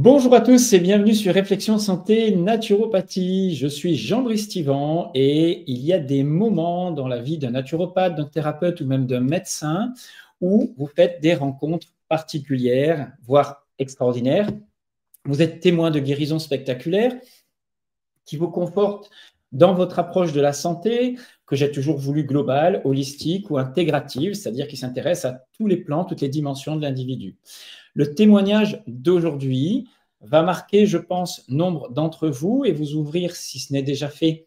Bonjour à tous et bienvenue sur Réflexion Santé Naturopathie. Je suis Jean-Brice Tivan et il y a des moments dans la vie d'un naturopathe, d'un thérapeute ou même d'un médecin où vous faites des rencontres particulières, voire extraordinaires. Vous êtes témoin de guérisons spectaculaires qui vous confortent dans votre approche de la santé, que j'ai toujours voulu globale, holistique ou intégrative, c'est-à-dire qui s'intéresse à tous les plans, toutes les dimensions de l'individu. Le témoignage d'aujourd'hui va marquer, je pense, nombre d'entre vous et vous ouvrir, si ce n'est déjà fait,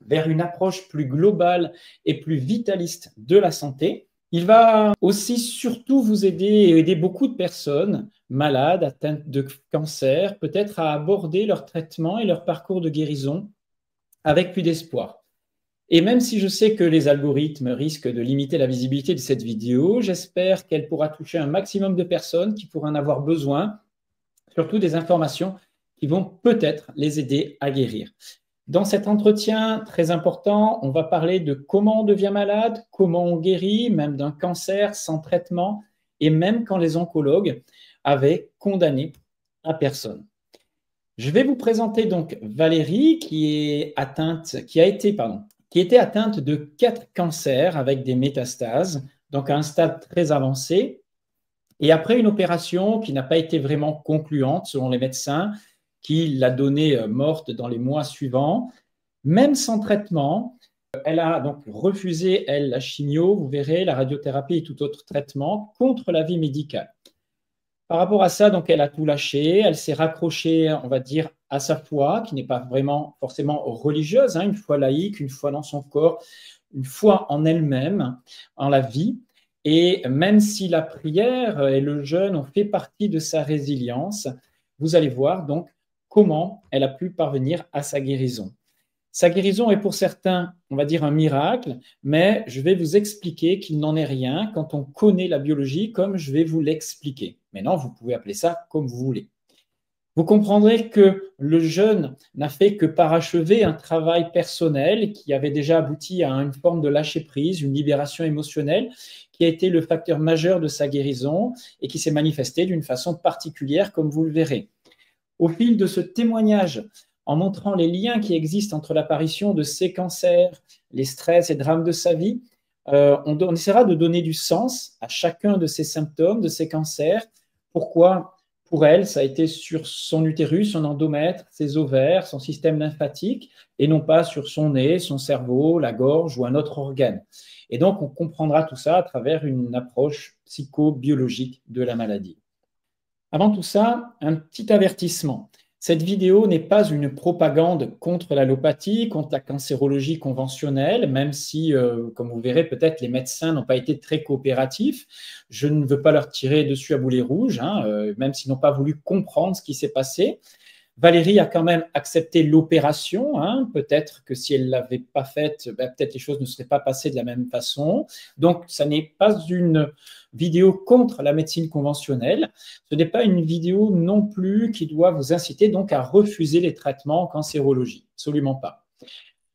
vers une approche plus globale et plus vitaliste de la santé. Il va aussi surtout vous aider et aider beaucoup de personnes malades, atteintes de cancer, peut-être à aborder leur traitement et leur parcours de guérison avec plus d'espoir. Et même si je sais que les algorithmes risquent de limiter la visibilité de cette vidéo, j'espère qu'elle pourra toucher un maximum de personnes qui pourraient en avoir besoin, surtout des informations qui vont peut-être les aider à guérir. Dans cet entretien très important, on va parler de comment on devient malade, comment on guérit, même d'un cancer sans traitement, et même quand les oncologues avaient condamné la personne. Je vais vous présenter donc Valérie qui était atteinte de 4 cancers avec des métastases, donc à un stade très avancé. Et après une opération qui n'a pas été vraiment concluante selon les médecins, qui l'a donnée morte dans les mois suivants, même sans traitement, elle a donc refusé, elle, la chimio, vous verrez, la radiothérapie et tout autre traitement contre l'avis médical. Par rapport à ça, donc elle a tout lâché, elle s'est raccrochée, on va dire, à sa foi, qui n'est pas vraiment forcément religieuse, une foi laïque, une foi dans son corps, une foi en elle-même, en la vie. Et même si la prière et le jeûne ont fait partie de sa résilience, vous allez voir donc comment elle a pu parvenir à sa guérison. Sa guérison est pour certains, on va dire, un miracle, mais je vais vous expliquer qu'il n'en est rien quand on connaît la biologie comme je vais vous l'expliquer. Maintenant, vous pouvez appeler ça comme vous voulez. Vous comprendrez que le jeûne n'a fait que parachever un travail personnel qui avait déjà abouti à une forme de lâcher-prise, une libération émotionnelle, qui a été le facteur majeur de sa guérison et qui s'est manifesté d'une façon particulière, comme vous le verrez. Au fil de ce témoignage, en montrant les liens qui existent entre l'apparition de ces cancers, les stress et drames de sa vie, on essaiera de donner du sens à chacun de ces symptômes, de ces cancers. Pourquoi pour elle, ça a été sur son utérus, son endomètre, ses ovaires, son système lymphatique, et non pas sur son nez, son cerveau, la gorge ou un autre organe. Et donc, on comprendra tout ça à travers une approche psychobiologique de la maladie. Avant tout ça, un petit avertissement. Cette vidéo n'est pas une propagande contre l'allopathie, contre la cancérologie conventionnelle, même si, comme vous verrez, peut-être les médecins n'ont pas été très coopératifs. Je ne veux pas leur tirer dessus à boulet rouge, même s'ils n'ont pas voulu comprendre ce qui s'est passé. Valérie a quand même accepté l'opération. Peut-être que si elle ne l'avait pas faite, peut-être les choses ne seraient pas passées de la même façon. Donc, ça n'est pas une vidéo contre la médecine conventionnelle. Ce n'est pas une vidéo non plus qui doit vous inciter donc à refuser les traitements en cancérologie. Absolument pas.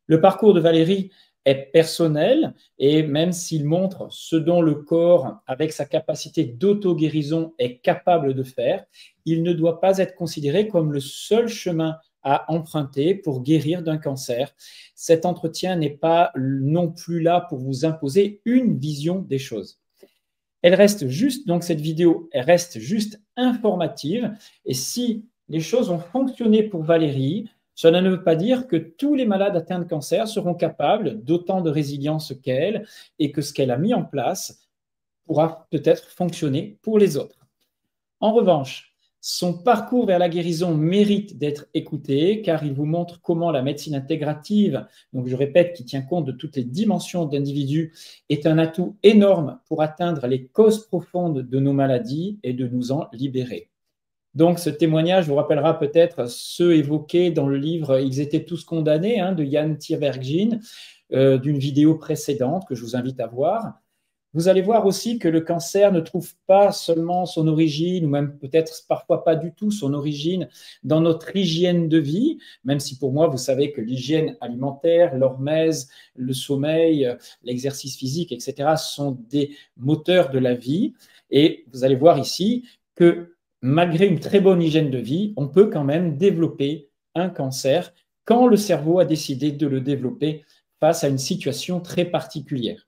Le parcours de Valérie est personnel et même s'il montre ce dont le corps, avec sa capacité d'auto-guérison, est capable de faire, il ne doit pas être considéré comme le seul chemin à emprunter pour guérir d'un cancer. Cet entretien n'est pas non plus là pour vous imposer une vision des choses. Elle reste juste, donc cette vidéo, elle reste juste informative. Et si les choses ont fonctionné pour Valérie, cela ne veut pas dire que tous les malades atteints de cancer seront capables d'autant de résilience qu'elle et que ce qu'elle a mis en place pourra peut-être fonctionner pour les autres. En revanche, son parcours vers la guérison mérite d'être écouté car il vous montre comment la médecine intégrative, donc je répète, qui tient compte de toutes les dimensions d'individus, est un atout énorme pour atteindre les causes profondes de nos maladies et de nous en libérer. Donc ce témoignage vous rappellera peut-être ceux évoqués dans le livre « Ils étaient tous condamnés » de Jan Tierbergen, d'une vidéo précédente que je vous invite à voir. Vous allez voir aussi que le cancer ne trouve pas seulement son origine, ou même peut-être parfois pas du tout son origine, dans notre hygiène de vie, même si pour moi, vous savez que l'hygiène alimentaire, l'hormèse, le sommeil, l'exercice physique, etc., sont des moteurs de la vie. Et vous allez voir ici que malgré une très bonne hygiène de vie, on peut quand même développer un cancer quand le cerveau a décidé de le développer face à une situation très particulière.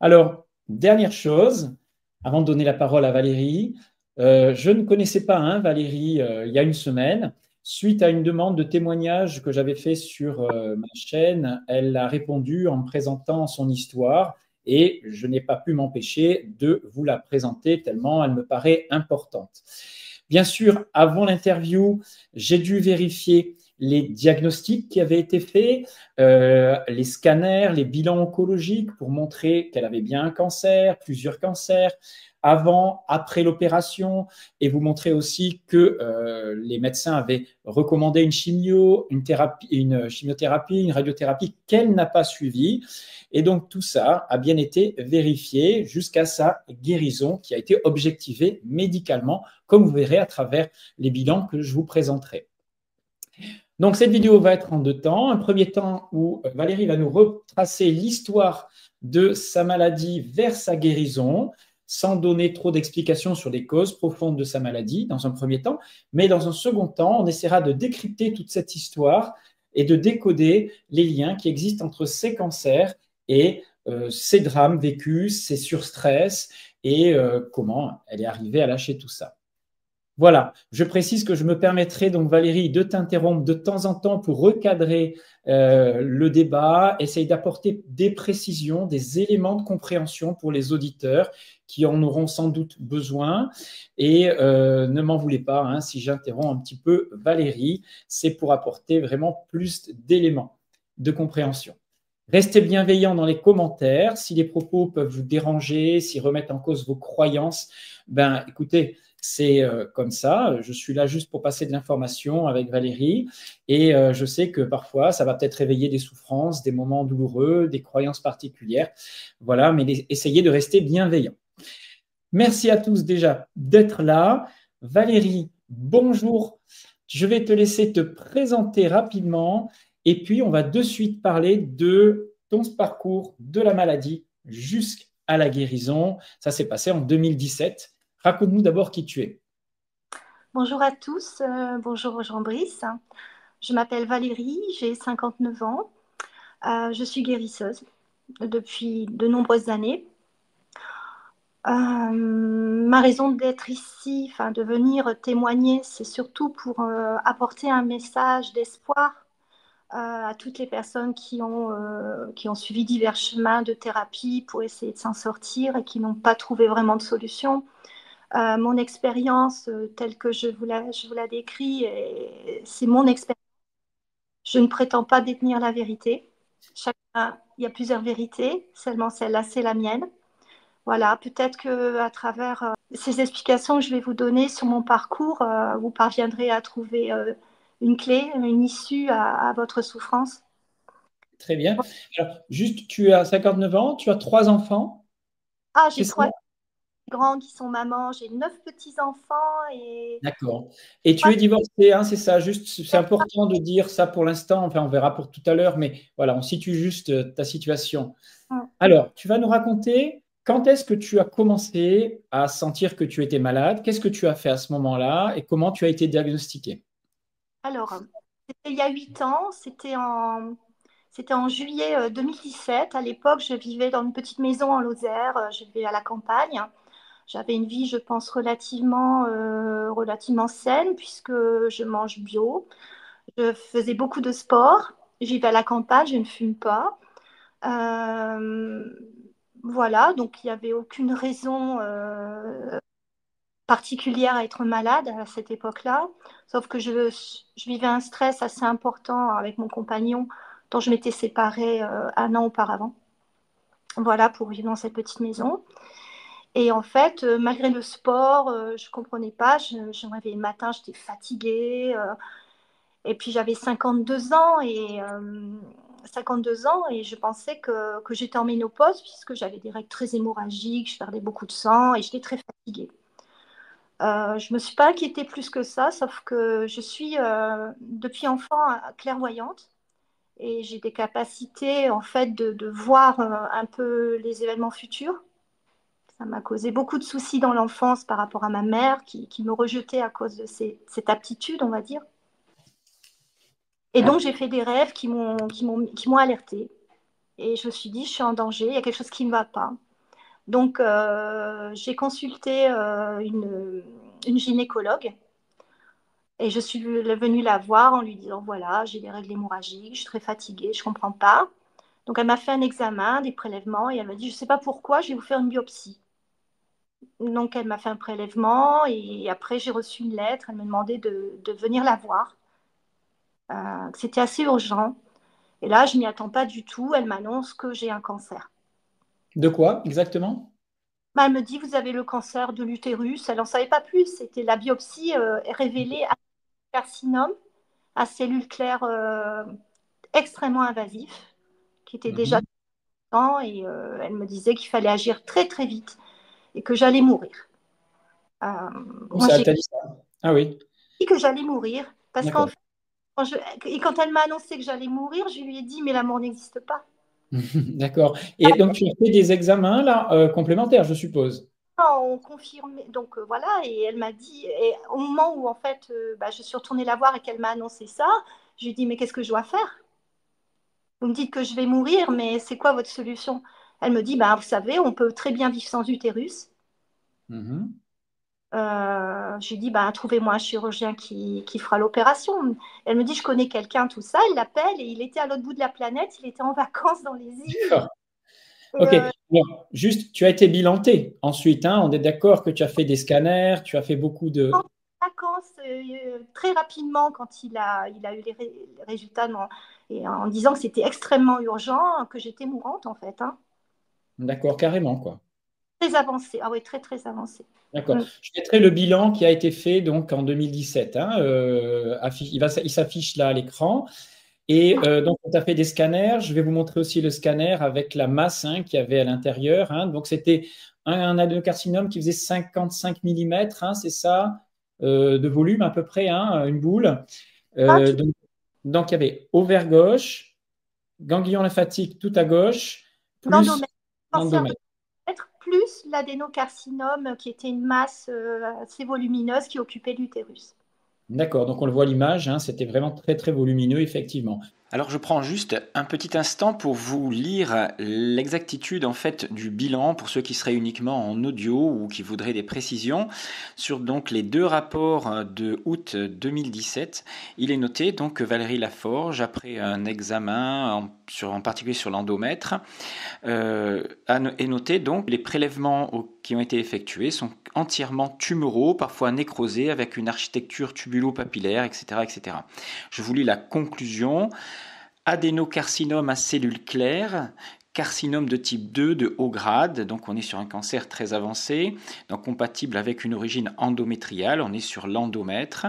Alors, dernière chose, avant de donner la parole à Valérie, je ne connaissais pas Valérie il y a une semaine. Suite à une demande de témoignage que j'avais fait sur ma chaîne, elle a répondu en me présentant son histoire et je n'ai pas pu m'empêcher de vous la présenter tellement elle me paraît importante. Bien sûr, avant l'interview, j'ai dû vérifier les diagnostics qui avaient été faits, les scanners, les bilans oncologiques pour montrer qu'elle avait bien un cancer, plusieurs cancers, avant, après l'opération, et vous montrer aussi que les médecins avaient recommandé une chimio, une chimiothérapie, une radiothérapie qu'elle n'a pas suivie. Et donc tout ça a bien été vérifié jusqu'à sa guérison qui a été objectivée médicalement, comme vous verrez à travers les bilans que je vous présenterai. Donc, cette vidéo va être en deux temps. Un premier temps où Valérie va nous retracer l'histoire de sa maladie vers sa guérison, sans donner trop d'explications sur les causes profondes de sa maladie, dans un premier temps. Mais dans un second temps, on essaiera de décrypter toute cette histoire et de décoder les liens qui existent entre ces cancers et ces drames vécus, ces surstress et comment elle est arrivée à lâcher tout ça. Voilà, je précise que je me permettrai donc Valérie de t'interrompre de temps en temps pour recadrer le débat, essayer d'apporter des précisions, des éléments de compréhension pour les auditeurs qui en auront sans doute besoin. Et ne m'en voulez pas si j'interromps un petit peu Valérie, c'est pour apporter vraiment plus d'éléments de compréhension. Restez bienveillants dans les commentaires. Si les propos peuvent vous déranger, s'ils remettent en cause vos croyances, ben écoutez, c'est comme ça. Je suis là juste pour passer de l'information avec Valérie. Et je sais que parfois, ça va peut-être réveiller des souffrances, des moments douloureux, des croyances particulières. Voilà, mais essayez de rester bienveillants. Merci à tous déjà d'être là. Valérie, bonjour. Je vais te laisser te présenter rapidement et puis on va de suite parler de ton parcours de la maladie jusqu'à la guérison. Ça s'est passé en 2017. Raconte-nous d'abord qui tu es. Bonjour à tous, bonjour Jean-Brice. Je m'appelle Valérie, j'ai 59 ans. Je suis guérisseuse depuis de nombreuses années. Ma raison d'être ici, enfin de venir témoigner, c'est surtout pour apporter un message d'espoir à toutes les personnes qui ont suivi divers chemins de thérapie pour essayer de s'en sortir et qui n'ont pas trouvé vraiment de solution. Mon expérience telle que je vous la décris, c'est mon expérience. Je ne prétends pas détenir la vérité. Il y a plusieurs vérités, seulement celle-là, c'est la mienne. Voilà, peut-être qu'à travers ces explications que je vais vous donner sur mon parcours, vous parviendrez à trouver une clé, une issue à votre souffrance. Très bien. Alors, juste, tu as 59 ans, tu as trois enfants, Ah, c'est j'ai ça? trois grands qui sont mamans, j'ai 9 petits-enfants et D'accord. Et tu es divorcé, c'est ça, juste, c'est important de dire ça pour l'instant, enfin on verra pour tout à l'heure, mais voilà, on situe juste ta situation. Alors, tu vas nous raconter quand est-ce que tu as commencé à sentir que tu étais malade, qu'est-ce que tu as fait à ce moment-là et comment tu as été diagnostiqué? Alors, c'était il y a 8 ans, c'était en juillet 2017. À l'époque, je vivais dans une petite maison en Lozère, je vivais à la campagne. J'avais une vie, je pense, relativement saine puisque je mange bio. Je faisais beaucoup de sport. Je vivais à la campagne, je ne fume pas. Euh, voilà, donc il n'y avait aucune raison particulière à être malade à cette époque-là. Sauf que je vivais un stress assez important avec mon compagnon dont je m'étais séparée 1 an auparavant. Voilà, pour vivre dans cette petite maison. Et en fait, malgré le sport, je ne comprenais pas. Je me réveillais le matin, j'étais fatiguée. Et puis j'avais 52 ans et 52 ans et je pensais que j'étais en ménopause puisque j'avais des règles très hémorragiques, je perdais beaucoup de sang et j'étais très fatiguée. Je ne me suis pas inquiétée plus que ça, sauf que je suis depuis enfant clairvoyante et j'ai des capacités en fait de voir un peu les événements futurs. Ça m'a causé beaucoup de soucis dans l'enfance par rapport à ma mère qui me rejetait à cause de cette aptitude, on va dire. Et donc, j'ai fait des rêves qui m'ont alertée. Et je me suis dit, je suis en danger, il y a quelque chose qui ne va pas. Donc, j'ai consulté une gynécologue et je suis venue la voir en lui disant, voilà, j'ai des règles hémorragiques, je suis très fatiguée, je ne comprends pas. Donc, elle m'a fait un examen, des prélèvements et elle m'a dit, je ne sais pas pourquoi, je vais vous faire une biopsie. Donc, elle m'a fait un prélèvement et après, j'ai reçu une lettre. Elle me demandait de venir la voir. C'était assez urgent. Et là, je m'y attends pas du tout. Elle m'annonce que j'ai un cancer. De quoi exactement? Bah, elle me dit, vous avez le cancer de l'utérus. Elle n'en savait pas plus. C'était la biopsie révélée un carcinome à cellules claires extrêmement invasif, qui était déjà Mhm. temps. Et elle me disait qu'il fallait agir très, très vite et que j'allais mourir. Euh, Où moi, ça j'ai t'a dit ça? Ah oui, dit que j'allais mourir parce qu'en d'accord. fait, quand elle m'a annoncé que j'allais mourir, je lui ai dit, mais l'amour n'existe pas. D'accord. Et donc, tu as fait des examens là, complémentaires, je suppose. On confirmait, donc voilà, et elle m'a dit, et au moment où en fait bah, je suis retournée la voir et qu'elle m'a annoncé ça, je lui ai dit, mais qu'est-ce que je dois faire? Vous me dites que je vais mourir, mais c'est quoi votre solution? Elle me dit, bah, vous savez, on peut très bien vivre sans utérus. Mhm. Je lui dis, bah, trouvez-moi un chirurgien qui fera l'opération. Elle me dit, je connais quelqu'un, tout ça. Elle l'appelle et il était à l'autre bout de la planète, il était en vacances dans les îles. D'accord. Et, Ok. Bon, juste, tu as été bilanté ensuite, hein. On est d'accord que tu as fait des scanners, tu as fait beaucoup en de. vacances très rapidement quand il a eu les résultats et en disant que c'était extrêmement urgent, que j'étais mourante en fait. Hein. D'accord, carrément, quoi. Très avancé. Ah oui, très très avancé. D'accord. Mm. Je mettrai le bilan qui a été fait donc en 2017, hein. Il s'affiche là à l'écran. Et donc, on a fait des scanners. Je vais vous montrer aussi le scanner avec la masse, hein, qu'il y avait à l'intérieur, hein. Donc, c'était un adénocarcinome qui faisait 55 millimètres, hein, c'est ça, de volume à peu près, hein, une boule. Ah, Euh, donc, donc, il y avait ovaire gauche, ganglion lymphatique tout à gauche, plus l'endomètre, cancer de l'endomètre. l'endomètre, plus l'adénocarcinome qui était une masse assez volumineuse qui occupait l'utérus. D'accord, donc on le voit à l'image, hein, c'était vraiment très très volumineux, effectivement. Alors je prends juste un petit instant pour vous lire l'exactitude en fait du bilan pour ceux qui seraient uniquement en audio ou qui voudraient des précisions sur donc les deux rapports de août 2017. Il est noté donc que Valérie Laforge, après un examen en particulier sur l'endomètre, est noté donc les prélèvements qui ont été effectués sont entièrement tumoraux, parfois nécrosés avec une architecture tubulo-papillaire, etc., etc. Je vous lis la conclusion. Adénocarcinome à cellules claires, carcinome de type 2 de haut grade, donc on est sur un cancer très avancé, donc compatible avec une origine endométriale, on est sur l'endomètre,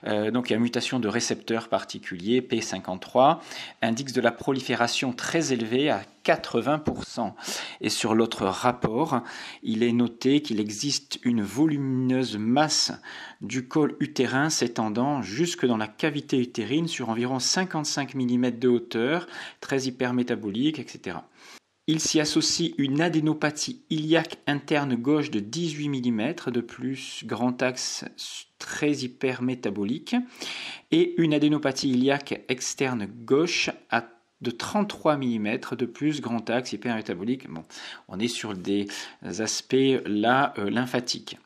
donc il y a une mutation de récepteur particulier, P53, index de la prolifération très élevé à 80%. Et sur l'autre rapport, il est noté qu'il existe une volumineuse masse du col utérin s'étendant jusque dans la cavité utérine sur environ 55 mm de hauteur, très hypermétabolique, etc. Il s'y associe une adénopathie iliaque interne gauche de 18 mm de plus, grand axe très hypermétabolique, et une adénopathie iliaque externe gauche de 33 mm de plus, grand axe hypermétabolique. Bon, on est sur des aspects là lymphatiques.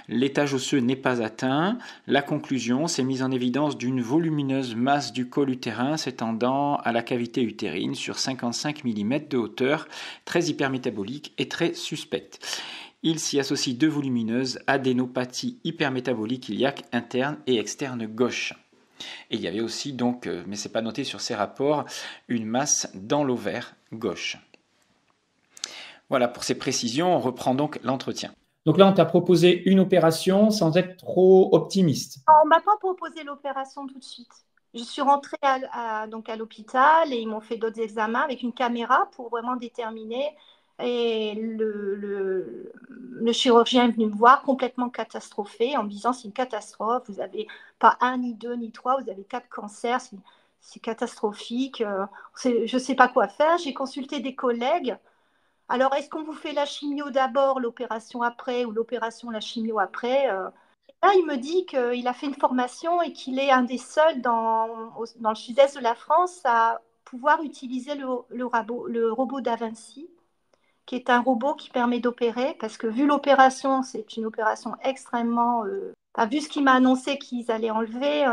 L'étage osseux n'est pas atteint. La conclusion, c'est mise en évidence d'une volumineuse masse du col utérin s'étendant à la cavité utérine sur 55 mm de hauteur, très hypermétabolique et très suspecte. Il s'y associe deux volumineuses adénopathies hypermétaboliques iliaques interne et externe gauche. Et il y avait aussi donc, mais ce n'est pas noté sur ces rapports, une masse dans l'ovaire gauche. Voilà, pour ces précisions, on reprend donc l'entretien. Donc là, on t'a proposé une opération sans être trop optimiste. On ne m'a pas proposé l'opération tout de suite. Je suis rentrée donc à l'hôpital et ils m'ont fait d'autres examens avec une caméra pour vraiment déterminer. Et le chirurgien est venu me voir complètement catastrophé en me disant c'est une catastrophe, vous n'avez pas un, ni deux, ni trois, vous avez quatre cancers, c'est catastrophique, je ne sais pas quoi faire. J'ai consulté des collègues Alors, est-ce qu'on vous fait la chimio d'abord, l'opération après, ou l'opération, la chimio après? Là, il me dit qu'il a fait une formation et qu'il est un des seuls dans le sud-est de la France à pouvoir utiliser le robot Da Vinci, qui est un robot qui permet d'opérer, parce que vu l'opération, c'est une opération extrêmement... enfin, vu ce qu'il m'a annoncé qu'ils allaient enlever,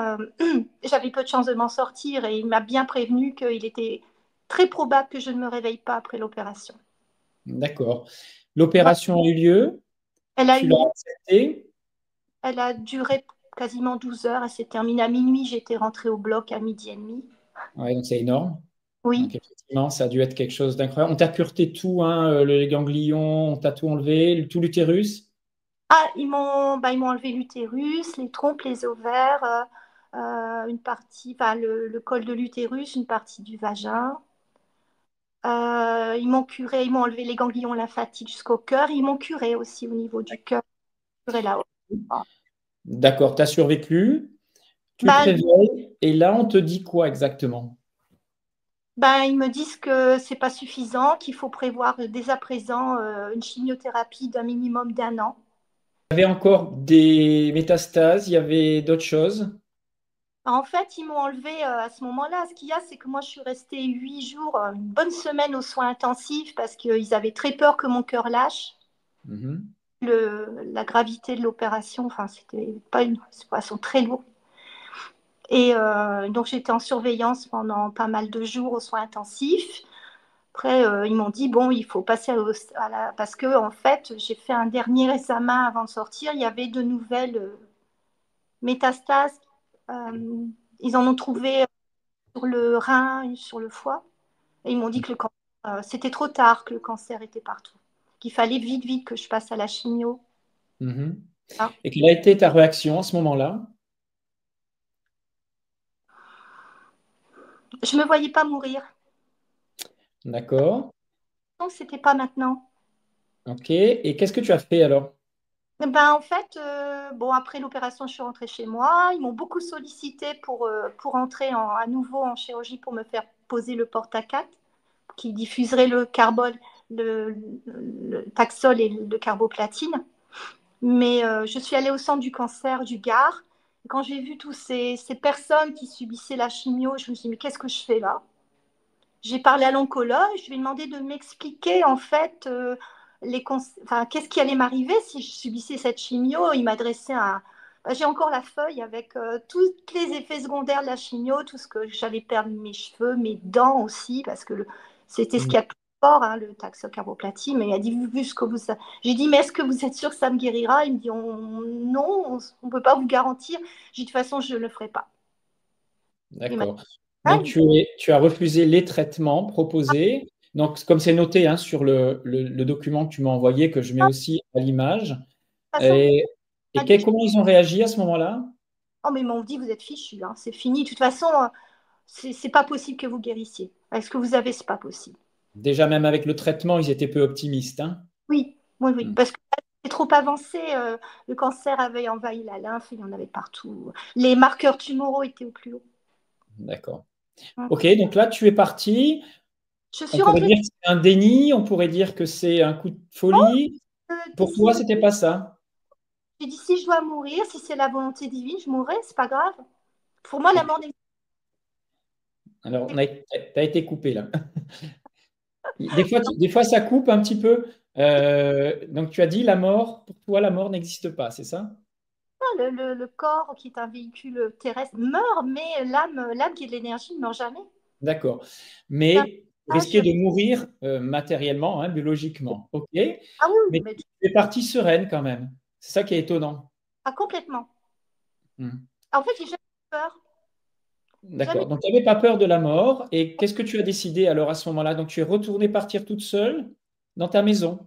j'avais peu de chance de m'en sortir et il m'a bien prévenu qu'il était très probable que je ne me réveille pas après l'opération. D'accord. Voilà. L'opération a eu lieu, Elle a tu l'as eu lieu, acceptée. elle a duré quasiment 12 heures, elle s'est terminée à minuit, j'étais rentrée au bloc à midi et demi. Ouais, donc c'est énorme. Donc Oui. effectivement, ça a dû être quelque chose d'incroyable. On t'a cureté tout, hein, les ganglions, on t'a tout enlevé, tout l'utérus. Ah, ils m'ont enlevé l'utérus, les trompes, les ovaires, une partie, enfin le col de l'utérus, une partie du vagin. Ils m'ont curé, ils m'ont enlevé les ganglions lymphatiques jusqu'au cœur. Ils m'ont curé aussi au niveau du cœur, curé là-haut. D'accord, tu as survécu, tu te Ben, réveilles, et là, on te dit quoi exactement? ils me disent que c'est pas suffisant, qu'il faut prévoir dès à présent une chimiothérapie d'un minimum d'un an. Il y avait encore des métastases, il y avait d'autres choses. En fait, ils m'ont enlevé à ce moment-là. Ce qu'il y a, c'est que moi, je suis restée 8 jours, une bonne semaine aux soins intensifs parce qu'ils avaient très peur que mon cœur lâche. Mhm. La gravité de l'opération, enfin, c'était pas une opération très lourde. Et donc, j'étais en surveillance pendant pas mal de jours aux soins intensifs. Après, ils m'ont dit, bon, il faut passer parce que, en fait, j'ai fait un dernier examen avant de sortir. Il y avait de nouvelles métastases. Euh, Ils en ont trouvé sur le rein, sur le foie. Et ils m'ont dit que c'était trop tard, que le cancer était partout. Qu'il fallait vite, vite que je passe à la chimio. Mhm. Hein. Et quelle a été ta réaction à ce moment-là? Je ne me voyais pas mourir. D'accord. Donc, c'était pas maintenant. Ok. Et qu'est-ce que tu as fait alors? En fait, bon, après l'opération, je suis rentrée chez moi. Ils m'ont beaucoup sollicité pour entrer à nouveau en chirurgie pour me faire poser le porte-à-4 qui diffuserait le carbone, le Taxol et le carboplatine. Mais je suis allée au centre du cancer du Gard. Et quand j'ai vu toutes ces personnes qui subissaient la chimio, je me suis dit, mais qu'est-ce que je fais là? J'ai parlé à l'oncologue, je lui ai demandé de m'expliquer en fait qu'est-ce qui allait m'arriver si je subissais cette chimio. Il m'a dressé j'ai encore la feuille avec tous les effets secondaires de la chimio, tout ce que j'allais perdre mes cheveux, mes dents aussi, parce que c'était ce Mhm. qu'il y a de plus fort, hein, le taxocarboplatin. Mais il a dit, vu ce que vous... J'ai dit, mais est-ce que vous êtes sûr que ça me guérira? Il me dit, non, on ne peut pas vous garantir. J'ai dit, de toute façon, je ne le ferai pas. Il m'a dit, D'accord. ah, Donc, tu as refusé les traitements proposés. Donc, comme c'est noté, hein, sur le document que tu m'as envoyé, que je mets de aussi à l'image. toute façon, Et, il m'a dit, comment ils ont réagi à ce moment-là? oh, mais ils m'ont dit, vous êtes fichu, hein, c'est fini. De toute façon, c'est pas possible que vous guérissiez. Avec ce que vous avez, c'est pas possible. Déjà, même avec le traitement, ils étaient peu optimistes, hein. Oui, oui, oui, Hmm. parce que c'est trop avancé. Le cancer avait envahi la lymphe, il y en avait partout. Les marqueurs tumoraux étaient au plus haut. D'accord. Hum. Ok, donc là, tu es parti. Je On suis pourrait rentrée dire que c'est un déni, on pourrait dire que c'est un coup de folie. Pour toi, décision. c'était pas ça. J'ai dit, si je dois mourir, si c'est la volonté divine, je mourrai, c'est pas grave. Pour moi, la Ok. mort n'existe Alors, pas. tu as été coupé là. Des fois, ça coupe un petit peu. Donc, tu as dit la mort, pour toi, la mort n'existe pas, c'est ça? Le corps, qui est un véhicule terrestre, meurt, mais l'âme qui est de l'énergie ne meurt jamais. D'accord. C'est un Mais risquer message. de mourir matériellement, hein, biologiquement. OK. Ah oui, Mais mais tu es partie sereine quand même. C'est ça qui est étonnant. pas complètement. Hmm. En fait, j'ai jamais eu peur. Jamais D'accord. Donc, tu n'avais pas peur de la mort. Et qu'est-ce que tu as décidé alors à ce moment-là? Donc, tu es retournée partir toute seule dans ta maison.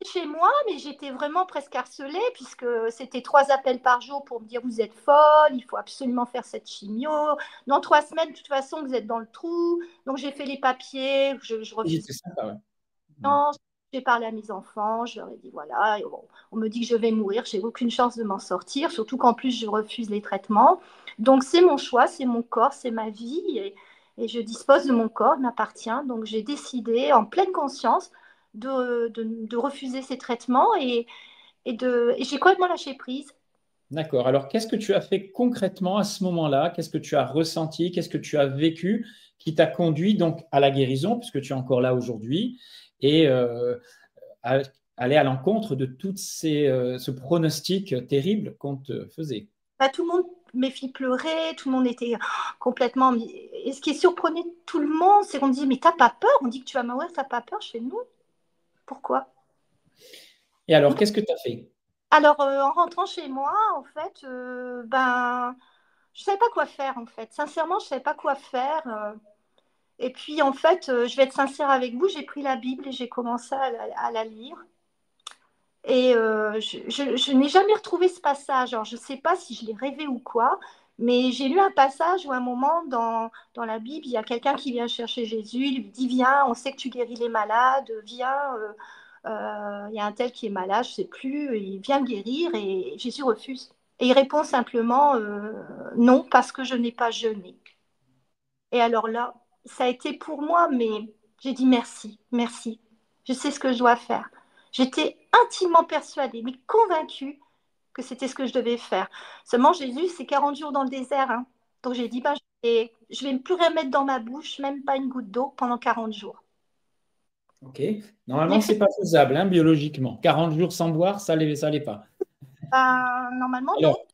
chez moi, mais j'étais vraiment presque harcelée puisque c'était 3 appels par jour pour me dire vous êtes folle, il faut absolument faire cette chimio. Dans 3 semaines, de toute façon, vous êtes dans le trou. Donc j'ai fait les papiers, je Oui, refuse. c'est sympa, ouais. Hmm. Non, j'ai parlé à mes enfants, je leur ai dit voilà, et bon, on me dit que je vais mourir, j'ai aucune chance de m'en sortir, surtout qu'en plus je refuse les traitements. Donc c'est mon choix, c'est mon corps, c'est ma vie et je dispose de mon corps, il m'appartient. Donc j'ai décidé en pleine conscience de refuser ces traitements et j'ai complètement lâché prise. D'accord. Alors, qu'est-ce que tu as fait concrètement à ce moment-là? Qu'est-ce que tu as ressenti? Qu'est-ce que tu as vécu qui t'a conduit donc à la guérison, puisque tu es encore là aujourd'hui, et à aller à l'encontre de ce pronostic terrible qu'on te faisait? Bah, tout le monde mes filles pleuraient, tout le monde était complètement. Et ce qui surprenait tout le monde, c'est qu'on me dit, mais t'as pas peur? On dit que tu vas mourir, t'as pas peur? Je fais non. Pourquoi? Et alors, qu'est-ce que tu as fait? Alors, en rentrant chez moi, en fait, ben, je savais pas quoi faire, en fait. Sincèrement, je savais pas quoi faire. Et puis, en fait, je vais être sincère avec vous, j'ai pris la Bible et j'ai commencé à la lire. Et je n'ai jamais retrouvé ce passage. Alors, je ne sais pas si je l'ai rêvé ou quoi, mais j'ai lu un passage où, à un moment, dans la Bible, il y a quelqu'un qui vient chercher Jésus. Il lui dit, viens, on sait que tu guéris les malades, viens. Il y a un tel qui est malade, je ne sais plus, il vient le guérir et Jésus refuse. Et il répond simplement, non, parce que je n'ai pas jeûné. Et alors là, ça a été pour moi, mais j'ai dit merci, merci. Je sais ce que je dois faire. J'étais intimement persuadée, mais convaincue que c'était ce que je devais faire. Seulement, Jésus, c'est 40 jours dans le désert. Hein. Donc j'ai dit, je vais plus rien mettre dans ma bouche, même pas une goutte d'eau, pendant 40 jours. Ok. Je l'ai Normalement, fait, c'est pas faisable, hein, biologiquement. 40 jours sans boire, ça l'est pas. normalement, non. Alors,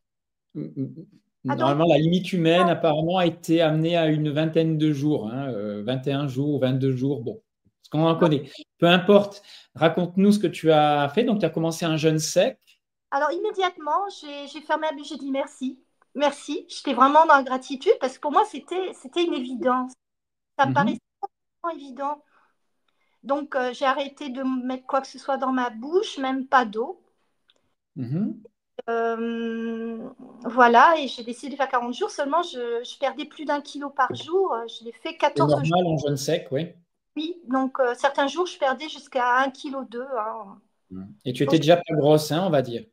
m- m- Ah, donc, normalement, la limite humaine, apparemment, a été amenée à une vingtaine de jours, hein, 21 jours, 22 jours, bon, ce qu'on en non. connaît. Peu importe, raconte-nous ce que tu as fait. Donc, tu as commencé un jeûne sec. Alors, immédiatement, j'ai fermé la bouche, j'ai dit merci. Merci. J'étais vraiment dans la gratitude parce que pour moi, c'était une évidence. Ça me paraissait Mhm, vraiment évident. Donc, j'ai arrêté de mettre quoi que ce soit dans ma bouche, même pas d'eau. mhm. Voilà, et j'ai décidé de faire 40 jours. Seulement, je perdais plus d'1 kilo par jour. Je l'ai fait C'est 14 jours. normal en jeûne sec, oui. Oui, donc certains jours, je perdais jusqu'à 1,2 kg. Hein. Et tu Donc, étais déjà pas grosse, hein, on va dire.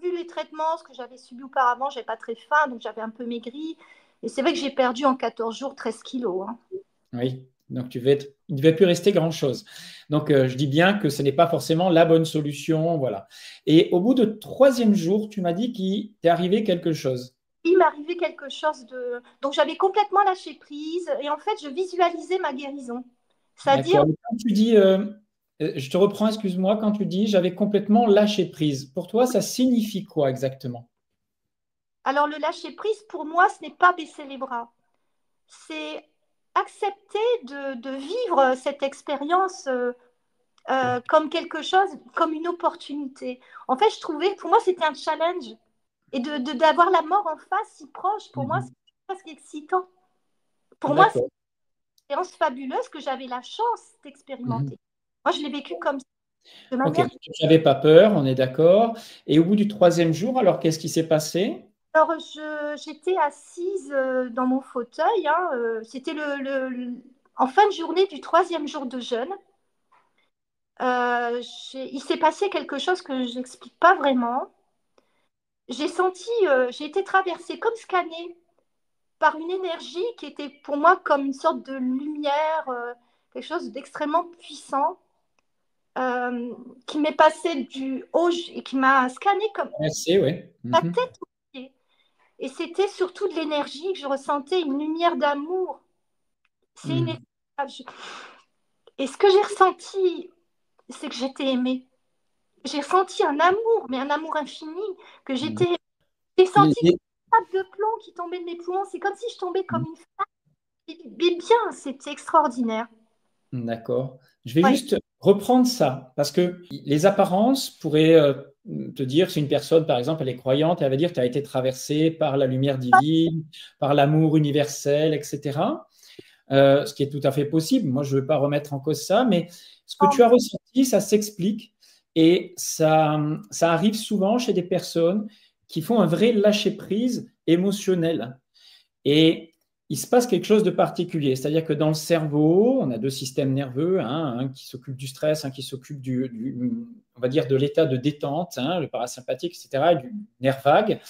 vu les traitements, ce que j'avais subi auparavant, j'avais pas très faim, donc j'avais un peu maigri. Et c'est vrai que j'ai perdu en 14 jours 13 kilos. Hein. Oui, donc il ne devait plus rester grand-chose. Donc je dis bien que ce n'est pas forcément la bonne solution, voilà. Et au bout de troisième jour, tu m'as dit qu'il t'est arrivé quelque chose. Il m'arrivait quelque chose de. Donc j'avais complètement lâché prise et en fait, je visualisais ma guérison. C'est-à-dire, D'accord. Mais quand tu dis, je te reprends, excuse-moi, quand tu dis j'avais complètement lâché prise, pour toi, ça signifie quoi exactement? alors le lâcher prise, pour moi, ce n'est pas baisser les bras. C'est accepter de vivre cette expérience comme quelque chose, comme une opportunité. En fait, je trouvais, pour moi, c'était un challenge. Et d'avoir la mort en face si proche, pour moi, Mhm. c'est presque excitant. Pour moi, c'est D'accord. une expérience fabuleuse que j'avais la chance Mhm. d'expérimenter. Moi, je l'ai vécu comme ça, de Ok, manière. tu n'avais pas peur, on est d'accord. Et au bout du troisième jour, alors qu'est-ce qui s'est passé? Alors, j'étais assise dans mon fauteuil. Hein, c'était en fin de journée du 3e jour de jeûne. Il s'est passé quelque chose que je n'explique pas vraiment. J'ai été traversée comme scannée par une énergie qui était pour moi comme une sorte de lumière, quelque chose d'extrêmement puissant, euh, qui m'est passé du haut et qui m'a scanné comme Merci, oui. la Mhm. tête aux pieds. Et c'était surtout de l'énergie que je ressentais, une lumière d'amour. C'est Mhm. inexplicable. Et ce que j'ai ressenti, c'est que j'étais aimée. J'ai ressenti un amour, mais un amour infini, que Mhm. j'ai senti comme Les- une tape de plomb qui tombait de mes poumons. C'est comme si je tombais comme une femme. Mais bien, c'était extraordinaire. D'accord. Je vais Ouais. juste reprendre ça, parce que les apparences pourraient te dire, si une personne, par exemple, elle est croyante, elle va dire, tu as été traversé par la lumière divine, par l'amour universel, etc. Ce qui est tout à fait possible. Moi, je ne veux pas remettre en cause ça, mais ce que tu as ressenti, ça s'explique et ça arrive souvent chez des personnes qui font un vrai lâcher-prise émotionnel. Et il se passe quelque chose de particulier. C'est-à-dire que dans le cerveau, on a deux systèmes nerveux, hein, un qui s'occupe du stress, un qui s'occupe on va dire, de l'état de détente, hein, le parasympathique, etc., et du nerf vague.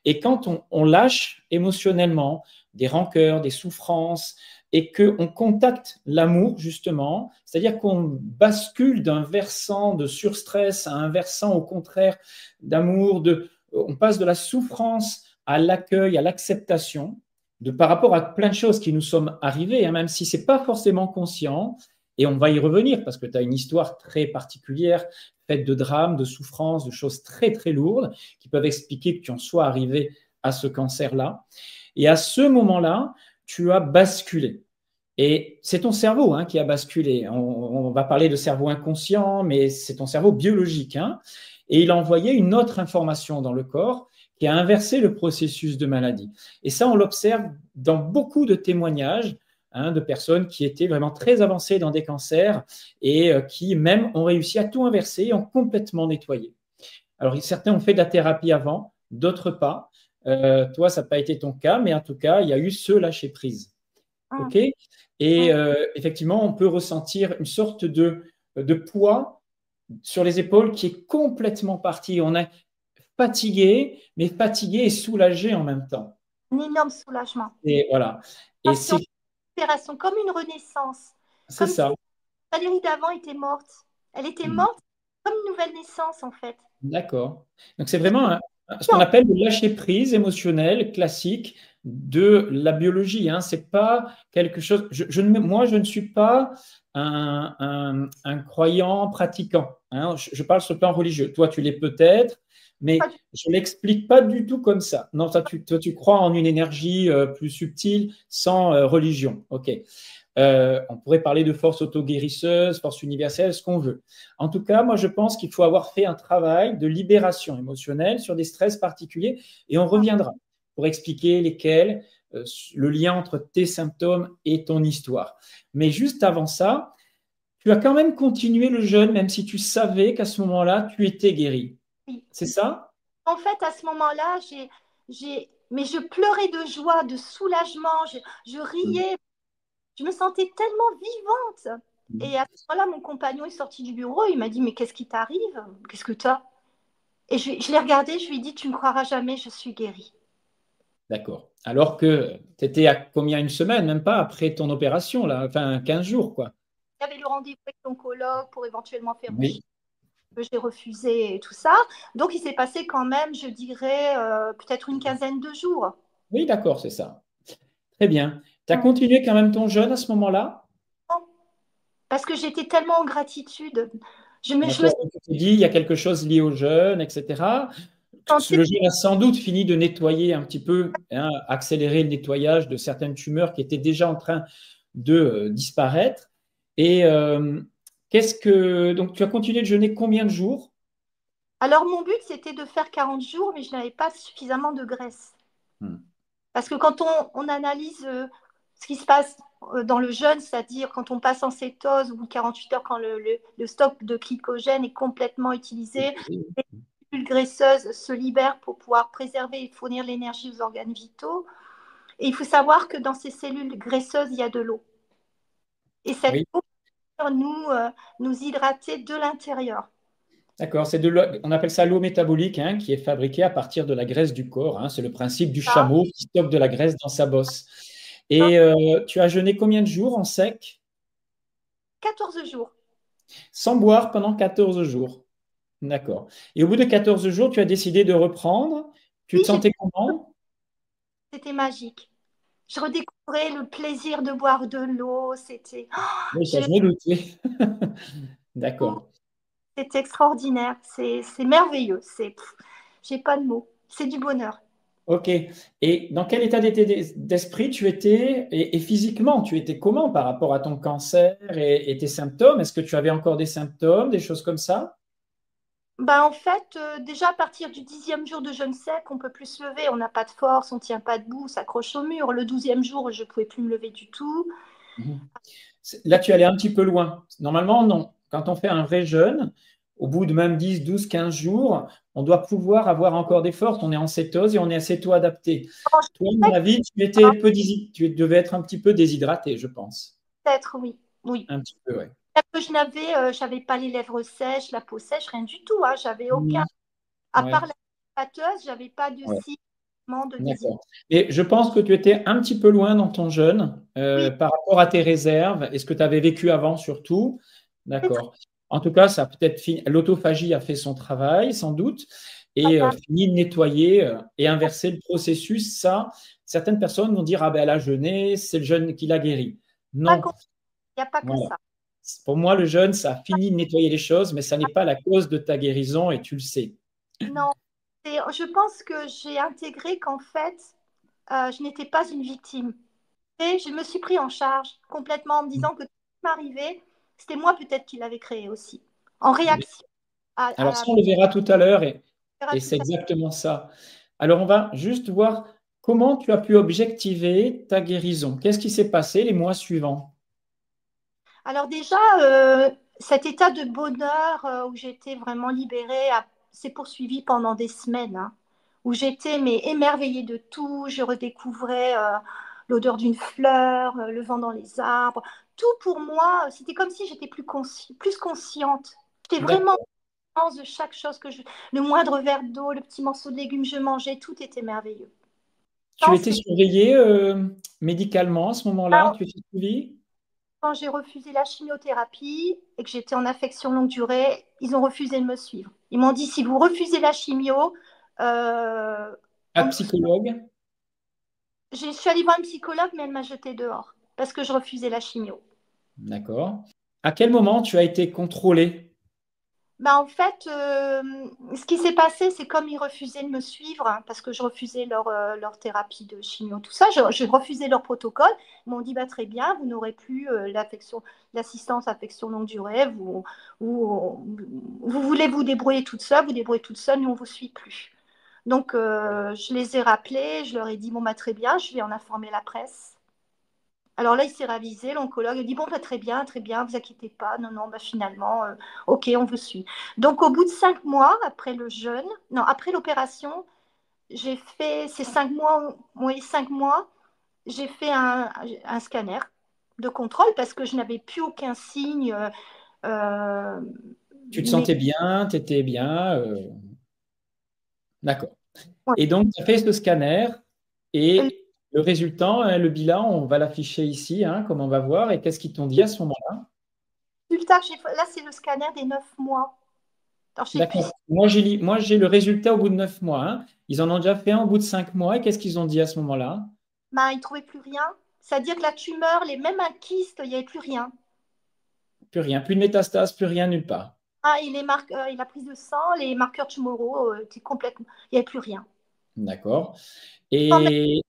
Et quand on lâche émotionnellement des rancœurs, des souffrances, et qu'on contacte l'amour, justement, c'est-à-dire qu'on bascule d'un versant de surstress à un versant, au contraire, d'amour, on passe de la souffrance à l'accueil, à l'acceptation, par rapport à plein de choses qui nous sont arrivées, hein, même si ce n'est pas forcément conscient, et on va y revenir parce que tu as une histoire très particulière, faite de drames, de souffrances, de choses très, très lourdes, qui peuvent expliquer que tu en sois arrivé à ce cancer-là. Et à ce moment-là, tu as basculé. Et c'est ton cerveau, hein, qui a basculé. On va parler de cerveau inconscient, mais c'est ton cerveau biologique, hein. Et il a envoyé une autre information dans le corps qui a inversé le processus de maladie. Et ça, on l'observe dans beaucoup de témoignages, hein, de personnes qui étaient vraiment très avancées dans des cancers et qui même ont réussi à tout inverser et ont complètement nettoyé. Alors, certains ont fait de la thérapie avant, d'autres pas. Toi, ça n'a pas été ton cas, mais en tout cas, il y a eu ce lâcher-prise. OK? Et effectivement, on peut ressentir une sorte de poids sur les épaules qui est complètement parti. On est fatigué, mais fatigué et soulagé en même temps. Un énorme soulagement. Et voilà. Et c'est Opération, comme une renaissance. Comme ça. si Valérie d'avant était morte. Elle était morte comme une nouvelle naissance, en fait. D'accord. Donc, c'est vraiment ce qu'on appelle le lâcher-prise émotionnel classique de la biologie. Hein. C'est pas quelque chose. Moi, je ne suis pas un croyant pratiquant. Hein. Je parle sur le plan religieux. Toi, tu l'es peut-être, mais je ne l'explique pas du tout comme ça. Non, toi, tu crois en une énergie plus subtile sans religion. OK. On pourrait parler de force auto-guérisseuse, force universelle, ce qu'on veut. En tout cas, moi, je pense qu'il faut avoir fait un travail de libération émotionnelle sur des stress particuliers et on reviendra pour expliquer lesquels, le lien entre tes symptômes et ton histoire. Mais juste avant ça, tu as quand même continué le jeûne, même si tu savais qu'à ce moment-là, tu étais guéri. Oui. C'est ça? En fait, à ce moment-là, mais je pleurais de joie, de soulagement, je riais, je me sentais tellement vivante. Et à ce moment-là, mon compagnon est sorti du bureau, il m'a dit, mais qu'est-ce qui t'arrive? Qu'est-ce que tu as? Et je l'ai regardé, je lui ai dit, tu ne croiras jamais, je suis guérie. D'accord. Alors que tu étais à combien, une semaine, même pas après ton opération, là, enfin 15 jours, quoi. J'avais le rendez-vous avec l'oncologue pour éventuellement faire une Oui. chimio, que j'ai refusé et tout ça. Donc, il s'est passé quand même, je dirais, peut-être une quinzaine de jours. Oui, d'accord, c'est ça. Très bien. Tu as continué quand même ton jeûne à ce moment-là? Parce que j'étais tellement en gratitude. Je me D'accord. Tu t'es dit, il y a quelque chose lié au jeûne, etc. sentais Le jeûne a sans doute fini de nettoyer un petit peu, hein, accélérer le nettoyage de certaines tumeurs qui étaient déjà en train de disparaître. Et donc tu as continué de jeûner combien de jours? Alors, mon but, c'était de faire 40 jours, mais je n'avais pas suffisamment de graisse. Hmm. Parce que quand on analyse ce qui se passe dans le jeûne, c'est-à-dire quand on passe en cétose ou 48 heures, quand le stock de glycogène est complètement utilisé, les cellules graisseuses se libèrent pour pouvoir préserver et fournir l'énergie aux organes vitaux. Et il faut savoir que dans ces cellules graisseuses, il y a de l'eau. Et cette Oui, eau peut nous hydrater de l'intérieur. d'accord. On appelle ça l'eau métabolique, hein, qui est fabriquée à partir de la graisse du corps, hein. C'est le principe du Ça, chameau qui stocke de la graisse dans sa bosse. Et tu as jeûné combien de jours en sec? 14 jours. Sans boire pendant 14 jours. D'accord. Et au bout de 14 jours, tu as décidé de reprendre. Tu Oui, te sentais comment? c'était magique. Je redécouvrais le plaisir de boire de l'eau. Oui, ça, je me doute, oui. D'accord. C'est extraordinaire. C'est merveilleux. J'ai pas de mots. C'est du bonheur. OK. Et dans quel état d'esprit tu étais et physiquement, tu étais comment par rapport à ton cancer et tes symptômes? Est-ce que tu avais encore des symptômes, des choses comme ça? Ben, en fait, déjà à partir du 10e jour de jeûne sec, on peut plus se lever. On n'a pas de force, on tient pas debout, on s'accroche au mur. Le 12e jour, je pouvais plus me lever du tout. Mhm. Là, tu allais un petit peu loin. Normalement, non. Quand on fait un vrai jeûne, au bout de même 10, 12, 15 jours, on doit pouvoir avoir encore des forces. On est en cétose et on est assez tôt adapté. Quand je Toi, à mon sais avis, tu devais être un petit peu déshydraté, je pense. peut-être, oui. Oui. Un petit peu, ouais. Parce que j'avais pas les lèvres sèches, la peau sèche, rien du tout. Hein. J'avais aucun. Mhm. À part Ouais, la pâteuse, j'avais pas de ouais. cils, de désir. D'accord. Et je pense que tu étais un petit peu loin dans ton jeûne Oui, par rapport à tes réserves et ce que tu avais vécu avant surtout. c'est très D'accord. En tout cas, ça a peut-être fini. L'autophagie a fait son travail, sans doute, et bien. fini de nettoyer et inverser le processus. Ça, certaines personnes vont dire, ah ben elle a jeûné, c'est le jeûne qui l'a guéri. Pas Non. con- Il n'y a pas que Voilà. ça. Pour moi, le jeûne, ça a fini de nettoyer les choses, mais ça n'est pas la cause de ta guérison et tu le sais. Non, je pense que j'ai intégré qu'en fait, je n'étais pas une victime. Et je me suis pris en charge complètement en me disant que tout ce qui m'arrivait, c'était moi peut-être qui l'avais créé aussi, en réaction Alors, à ça, on le verra tout à l'heure et tout c'est à exactement ça. Alors, on va juste voir comment tu as pu objectiver ta guérison. Qu'est-ce qui s'est passé les mois suivants? Alors déjà, cet état de bonheur où j'étais vraiment libérée s'est poursuivi pendant des semaines, hein, où j'étais mais émerveillée de tout. Je redécouvrais l'odeur d'une fleur, le vent dans les arbres. Tout pour moi, c'était comme si j'étais plus consciente. J'étais vraiment D'accord. consciente de chaque chose le moindre verre d'eau, le petit morceau de légumes, je mangeais, tout était merveilleux. Tu Quand étais c'est surveillée médicalement à ce moment-là? Tu étais suivie? Quand j'ai refusé la chimiothérapie et que j'étais en affection longue durée, ils ont refusé de me suivre. Ils m'ont dit, si vous refusez la chimio, euh, Pas de psychologue? je suis allée voir une psychologue, mais elle m'a jetée dehors parce que je refusais la chimio. D'accord. À quel moment tu as été contrôlée? En fait, ce qui s'est passé, c'est comme ils refusaient de me suivre, hein, parce que je refusais leur thérapie de chimio, tout ça, je refusais leur protocole. Ils m'ont dit, bah, très bien, vous n'aurez plus l'assistance affection longue durée, vous, vous voulez vous débrouillez toute seule, nous, on ne vous suit plus. Donc, je les ai rappelés, je leur ai dit, bon, bah, très bien, je vais en informer la presse. Alors là, il s'est ravisé, l'oncologue, il dit, bon, bah, très bien, vous inquiétez pas, non, non, bah, finalement, ok, on vous suit. Donc au bout de 5 mois, après le jeûne, non, après l'opération, j'ai fait ces 5 mois, oui, 5 mois, j'ai fait un scanner de contrôle parce que je n'avais plus aucun signe. Euh, Tu te mais sentais bien? Tu étais bien? D'accord. ouais. Et donc, tu as fait ce scanner et le résultat, hein, le bilan, on va l'afficher ici, hein, comme on va voir. Et qu'est-ce qu'ils t'ont dit à ce moment-là? Plus tard, là, c'est le scanner des 9 mois. Alors, je sais plus si D'accord. Moi, j'ai le résultat au bout de 9 mois, hein. Ils en ont déjà fait un au bout de 5 mois. Et qu'est-ce qu'ils ont dit à ce moment-là? il ne trouvait plus rien. C'est-à-dire que la tumeur, même un kyste, il n'y avait plus rien. Plus rien, plus de métastases, plus rien nulle part. Et la prise de sang, les marqueurs tumoraux, étaient complètement. Il n'y avait plus rien. D'accord. Quand même, Et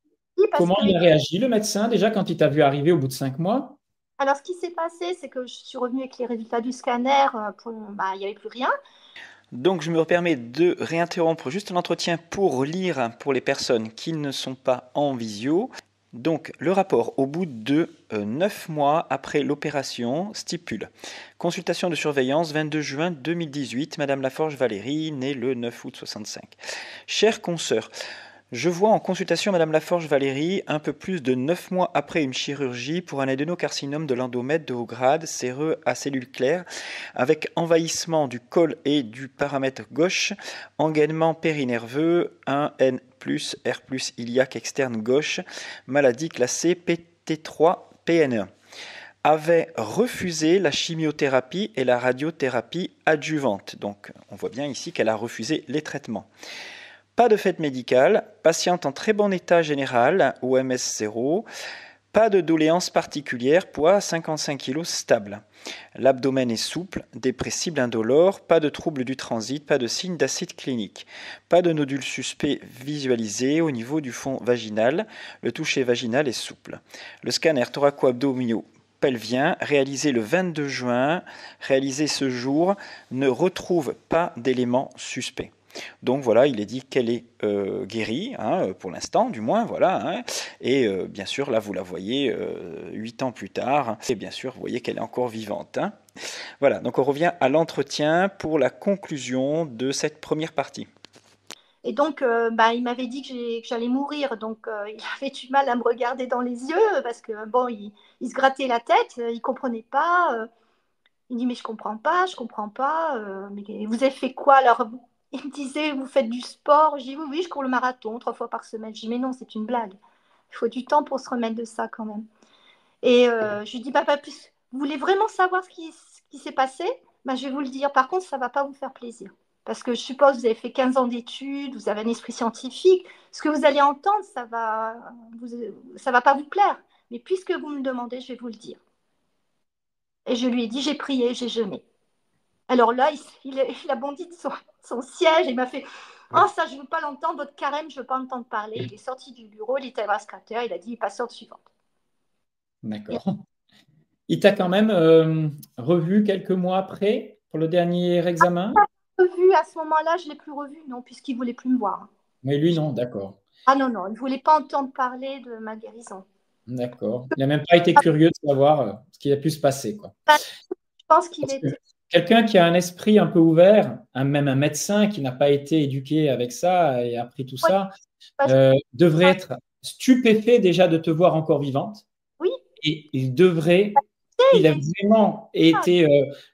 parce comment que il a réagi, le médecin, déjà, quand il t'a vu arriver au bout de 5 mois? Alors, ce qui s'est passé, c'est que je suis revenue avec les résultats du scanner. Il n'y avait plus rien. Donc je me permets de réinterrompre juste l'entretien pour lire pour les personnes qui ne sont pas en visio. Donc le rapport au bout de 9 mois après l'opération stipule consultation de surveillance 22 juin 2018, Madame Laforge Valérie, née le 9 août 65. Chère consoeur, je vois en consultation Madame Laforge Valérie un peu plus de 9 mois après une chirurgie pour un adénocarcinome de l'endomètre de haut grade, séreux à cellules claires, avec envahissement du col et du paramètre gauche, engainement périnerveux, 1N plus R plus iliaque externe gauche, maladie classée PT3-PN1 avait refusé la chimiothérapie et la radiothérapie adjuvante. Donc on voit bien ici qu'elle a refusé les traitements. Pas de fait médicale, patiente en très bon état général, OMS 0, pas de doléances particulières, poids 55 kg stable. L'abdomen est souple, dépressible indolore, pas de trouble du transit, pas de signe d'acide clinique. Pas de nodule suspect visualisé au niveau du fond vaginal, le toucher vaginal est souple. Le scanner thoraco-abdominaux pelvien, réalisé le 22 juin, réalisé ce jour, ne retrouve pas d'éléments suspects. Donc voilà, il est dit qu'elle est guérie, hein, pour l'instant du moins, voilà. Hein, et bien sûr, là vous la voyez 8 ans plus tard, et bien sûr, vous voyez qu'elle est encore vivante. Hein. Voilà, donc on revient à l'entretien pour la conclusion de cette première partie. Et donc, il m'avait dit que j'allais mourir. Donc, il avait du mal à me regarder dans les yeux parce que, bon, il se grattait la tête, il ne comprenait pas. Il dit, mais je comprends pas. Mais vous avez fait quoi alors? Il me disait, vous faites du sport? Je dis, oui, oui, je cours le marathon 3 fois par semaine. Je dis, mais non, c'est une blague. Il faut du temps pour se remettre de ça quand même. Et je lui dis, papa, vous voulez vraiment savoir ce qui s'est passé? Ben, je vais vous le dire. Par contre, ça ne va pas vous faire plaisir. Parce que je suppose que vous avez fait 15 ans d'études, vous avez un esprit scientifique. Ce que vous allez entendre, ça va pas vous plaire. Mais puisque vous me demandez, je vais vous le dire. Et je lui ai dit, j'ai prié, j'ai jeûné. Alors là, il a bondi de son siège. Il m'a fait, oh ça, je ne veux pas l'entendre, votre carême, je ne veux pas entendre parler. Il est sorti du bureau, il était à la secrétaire, il a dit, patiente suivante. D'accord. Il t'a quand même revu quelques mois après pour le dernier examen? Revu à ce moment-là, je ne l'ai plus revu, non, puisqu'il ne voulait plus me voir. Mais lui, non, d'accord. Ah non, non, il ne voulait pas entendre parler de ma guérison. D'accord. Il n'a même pas été curieux de savoir ce qui a pu se passer, quoi. Je pense qu'il Parce que était... quelqu'un qui a un esprit un peu ouvert, même un médecin qui n'a pas été éduqué avec ça et appris tout ça, devrait être stupéfait déjà de te voir encore vivante. Oui. Et il a vraiment été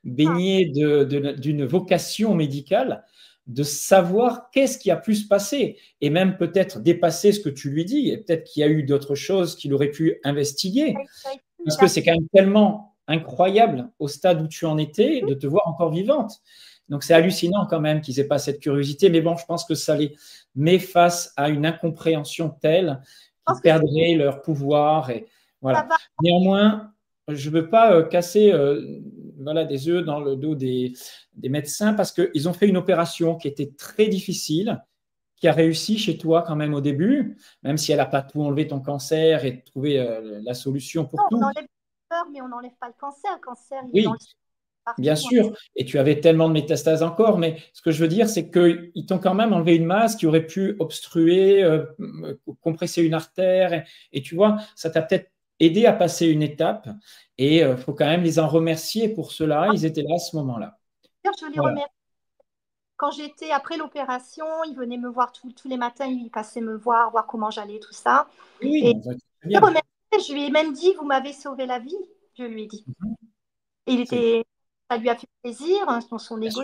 baigné d'une vocation médicale, de savoir qu'est-ce qui a pu se passer et même peut-être dépasser ce que tu lui dis et peut-être qu'il y a eu d'autres choses qu'il aurait pu investiguer. Parce que c'est quand même tellement incroyable au stade où tu en étais de te voir encore vivante. Donc c'est hallucinant quand même qu'ils n'aient pas cette curiosité, mais bon, je pense que ça les met face à une incompréhension telle qu'ils perdraient leur pouvoir. Et voilà. Néanmoins, je ne veux pas casser des œufs dans le dos des médecins parce qu'ils ont fait une opération qui était très difficile, qui a réussi chez toi quand même au début, même si elle n'a pas tout enlevé ton cancer et trouvé la solution pour tout. On enlève le cancer, mais on n'enlève pas le cancer. Le cancer, il oui. est dans le... Bien sûr, et tu avais tellement de métastases encore, mais ce que je veux dire, c'est qu'ils t'ont quand même enlevé une masse qui aurait pu obstruer, compresser une artère, et tu vois, ça t'a peut-être aidé à passer une étape, et il faut quand même les en remercier pour cela, ils étaient là à ce moment-là. Je les remercie. Quand j'étais après l'opération, ils venaient me voir tous les matins, ils passaient me voir comment j'allais, tout ça. Oui, et je lui ai même dit, vous m'avez sauvé la vie, je lui ai dit. Et ça lui a fait plaisir, son ego.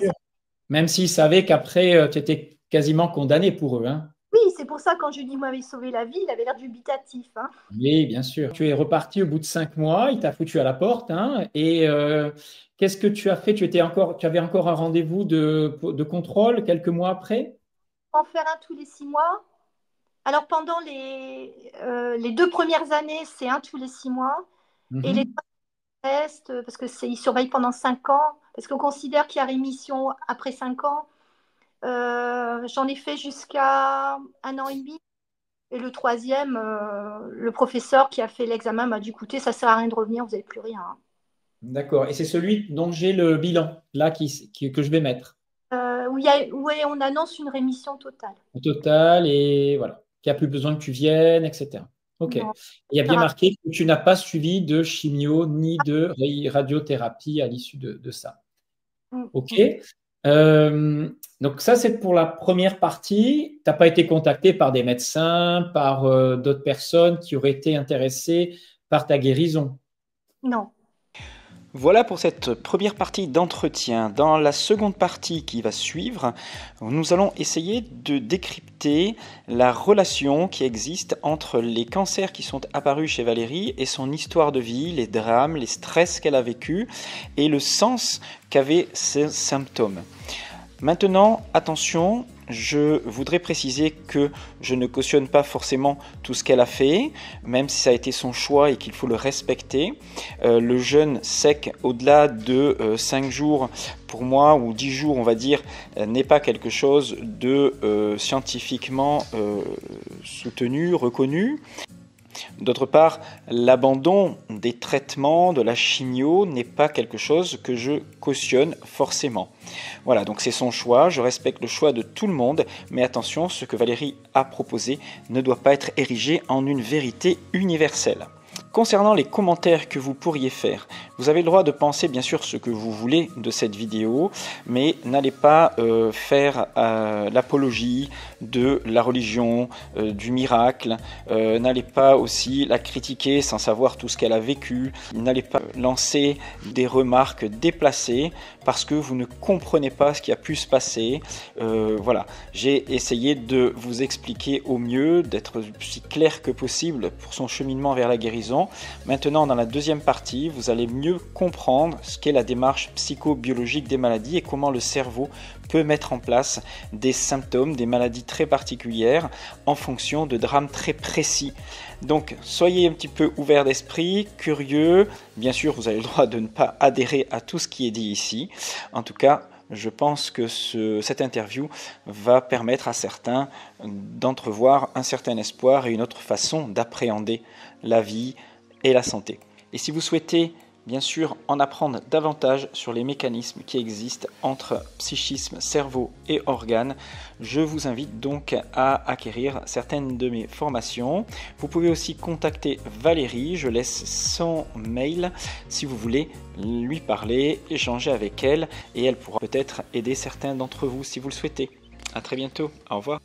Même s'il savait qu'après, tu étais quasiment condamné pour eux. Hein. Oui, c'est pour ça, quand je lui ai dit, vous m'avez sauvé la vie, il avait l'air dubitatif. Hein. Oui, bien sûr. Tu es reparti au bout de 5 mois, il t'a foutu à la porte. Hein, et qu'est-ce que tu as fait? Tu avais encore un rendez-vous de contrôle quelques mois après? En faire un tous les 6 mois. Alors, pendant les 2 premières années, c'est un tous les 6 mois. Et les tests, parce qu'ils surveillent pendant 5 ans, parce qu'on considère qu'il y a rémission après 5 ans. J'en ai fait jusqu'à 1 an et demi. Et le troisième, le professeur qui a fait l'examen m'a dit, écoutez, ça ne sert à rien de revenir, vous n'avez plus rien. D'accord. Et c'est celui dont j'ai le bilan, là, que je vais mettre. Où on annonce une rémission totale. Totale, et voilà. Qu'il n'y a plus besoin que tu viennes, etc. OK. Non. Il y a bien marqué que tu n'as pas suivi de chimio ni de radiothérapie à l'issue de ça. OK. Donc ça, c'est pour la première partie. Tu n'as pas été contacté par des médecins, par d'autres personnes qui auraient été intéressées par ta guérison? Non. Voilà pour cette première partie d'entretien. Dans la seconde partie qui va suivre, nous allons essayer de décrypter la relation qui existe entre les cancers qui sont apparus chez Valérie et son histoire de vie, les drames, les stress qu'elle a vécus et le sens qu'avaient ces symptômes. Maintenant, attention, je voudrais préciser que je ne cautionne pas forcément tout ce qu'elle a fait, même si ça a été son choix et qu'il faut le respecter. Le jeûne sec au-delà de 5 jours, pour moi, ou 10 jours, on va dire, n'est pas quelque chose de scientifiquement soutenu, reconnu. D'autre part, l'abandon des traitements, de la chimio, n'est pas quelque chose que je cautionne forcément. Voilà, donc c'est son choix, je respecte le choix de tout le monde, mais attention, ce que Valérie a proposé ne doit pas être érigé en une vérité universelle. Concernant les commentaires que vous pourriez faire, Vous avez le droit de penser bien sûr ce que vous voulez de cette vidéo, mais n'allez pas faire l'apologie de la religion, du miracle, n'allez pas aussi la critiquer sans savoir tout ce qu'elle a vécu, n'allez pas lancer des remarques déplacées parce que vous ne comprenez pas ce qui a pu se passer. Voilà, j'ai essayé de vous expliquer au mieux, d'être aussi clair que possible pour son cheminement vers la guérison. Maintenant, dans la deuxième partie, vous allez mieux comprendre ce qu'est la démarche psychobiologique des maladies et comment le cerveau peut mettre en place des symptômes, des maladies très particulières en fonction de drames très précis. Donc, soyez un petit peu ouverts d'esprit, curieux. Bien sûr, vous avez le droit de ne pas adhérer à tout ce qui est dit ici. En tout cas, je pense que cette interview va permettre à certains d'entrevoir un certain espoir et une autre façon d'appréhender la vie et la santé. Et si vous souhaitez bien sûr en apprendre davantage sur les mécanismes qui existent entre psychisme, cerveau et organes, je vous invite donc à acquérir certaines de mes formations. Vous pouvez aussi contacter Valérie, je laisse son mail si vous voulez lui parler, échanger avec elle et elle pourra peut-être aider certains d'entre vous si vous le souhaitez. À très bientôt, au revoir.